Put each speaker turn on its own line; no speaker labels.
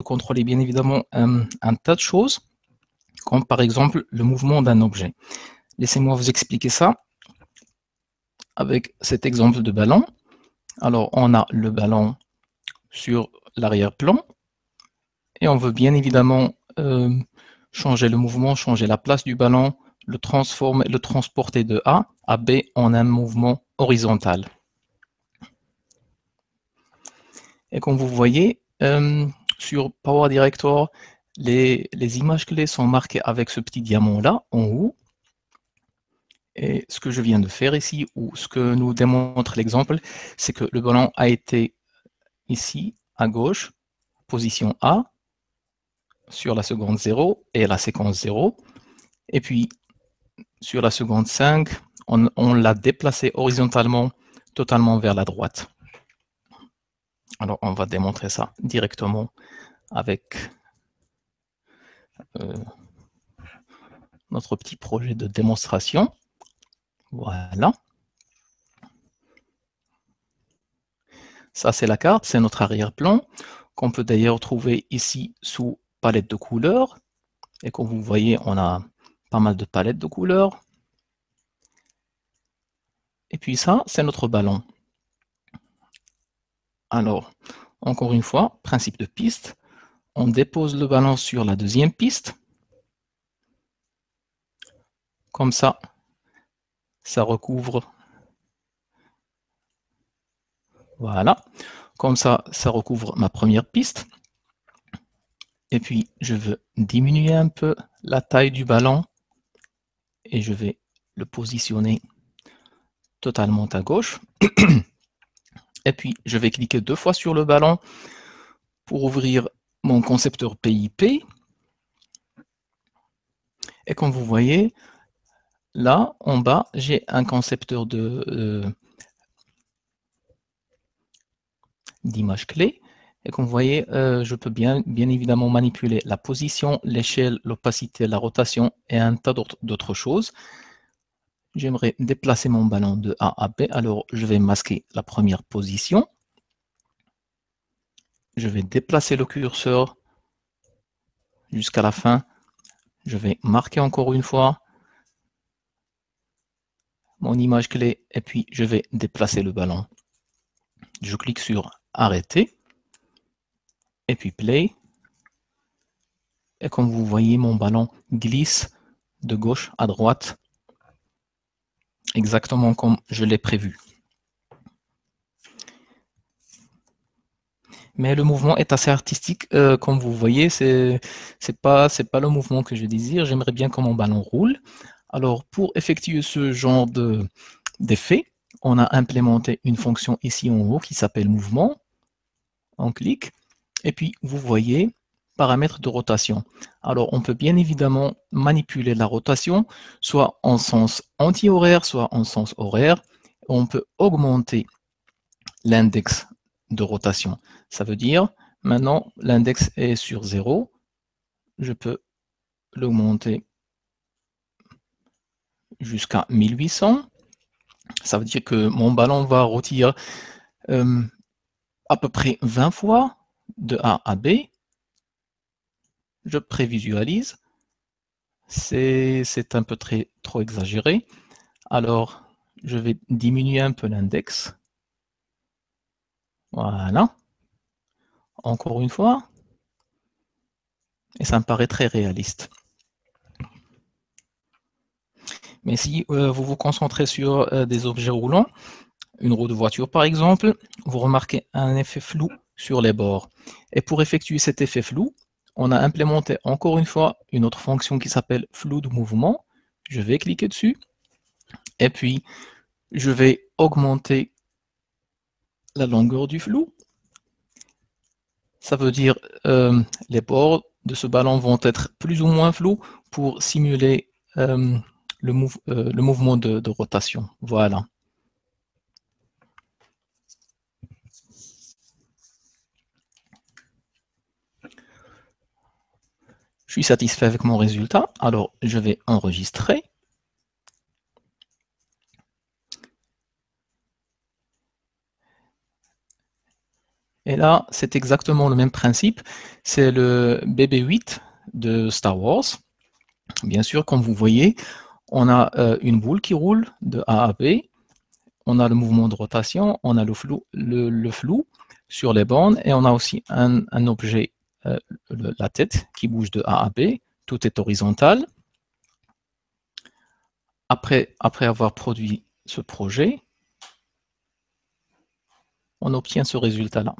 contrôler bien évidemment un tas de choses, comme par exemple le mouvement d'un objet. Laissez-moi vous expliquer ça avec cet exemple de ballon. Alors, on a le ballon sur l'arrière-plan et on veut bien évidemment changer le mouvement, changer la place du ballon, le transformer, le transporter de A à B en un mouvement horizontal. Et comme vous voyez, sur Power Director, les images clés sont marquées avec ce petit diamant-là en haut. Et ce que je viens de faire ici, ou ce que nous démontre l'exemple, c'est que le ballon a été ici, à gauche, position A, sur la seconde 0 et la séquence 0. Et puis, sur la seconde 5, on l'a déplacé horizontalement, totalement vers la droite. Alors, on va démontrer ça directement avec notre petit projet de démonstration. Voilà. Ça, c'est la carte, c'est notre arrière-plan, qu'on peut d'ailleurs trouver ici sous palette de couleurs. Et comme vous voyez, on a pas mal de palettes de couleurs. Et puis ça, c'est notre ballon. Alors, encore une fois, principe de piste. On dépose le ballon sur la deuxième piste. Comme ça recouvre. Voilà. Comme ça recouvre ma première piste. Et puis, je veux diminuer un peu la taille du ballon. Et je vais le positionner totalement à gauche. Et puis, je vais cliquer 2 fois sur le ballon pour ouvrir mon concepteur PIP. Et comme vous voyez, là, en bas, j'ai un concepteur d'image clé. Et comme vous voyez, je peux bien évidemment manipuler la position, l'échelle, l'opacité, la rotation et un tas d'autres choses. J'aimerais déplacer mon ballon de A à B. Alors, je vais masquer la première position. Je vais déplacer le curseur jusqu'à la fin. Je vais marquer encore une fois mon image clé et puis je vais déplacer le ballon. Je clique sur arrêter et puis play. Et comme vous voyez, mon ballon glisse de gauche à droite, exactement comme je l'ai prévu. Mais le mouvement est assez artistique, comme vous voyez, c'est pas le mouvement que je désire. J'aimerais bien que mon ballon roule. Alors, pour effectuer ce genre d'effet, on a implémenté une fonction ici en haut qui s'appelle mouvement. On clique et puis vous voyez paramètres de rotation. Alors, on peut bien évidemment manipuler la rotation, soit en sens anti-horaire, soit en sens horaire. On peut augmenter l'index de rotation. Ça veut dire, maintenant, l'index est sur 0. Je peux l'augmenter jusqu'à 1800. Ça veut dire que mon ballon va rôtir à peu près 20 fois de A à B. Je prévisualise. C'est un peu trop exagéré. Alors, je vais diminuer un peu l'index. Voilà. Encore une fois. Et ça me paraît très réaliste. Mais si vous vous concentrez sur des objets roulants, une roue de voiture par exemple, vous remarquez un effet flou sur les bords. Et pour effectuer cet effet flou, on a implémenté encore une fois une autre fonction qui s'appelle flou de mouvement. Je vais cliquer dessus et puis je vais augmenter la longueur du flou. Ça veut dire les bords de ce ballon vont être plus ou moins flous pour simuler le mouvement de rotation. Voilà. Je suis satisfait avec mon résultat, alors je vais enregistrer. Et là, là, c'est exactement le même principe. C'est le BB-8 de Star Wars. Bien sûr, comme vous voyez, on a une boule qui roule de A à B. On a le mouvement de rotation, on a le flou sur les bornes et on a aussi un objet, la tête, qui bouge de A à B. Tout est horizontal. Après avoir produit ce projet, on obtient ce résultat-là.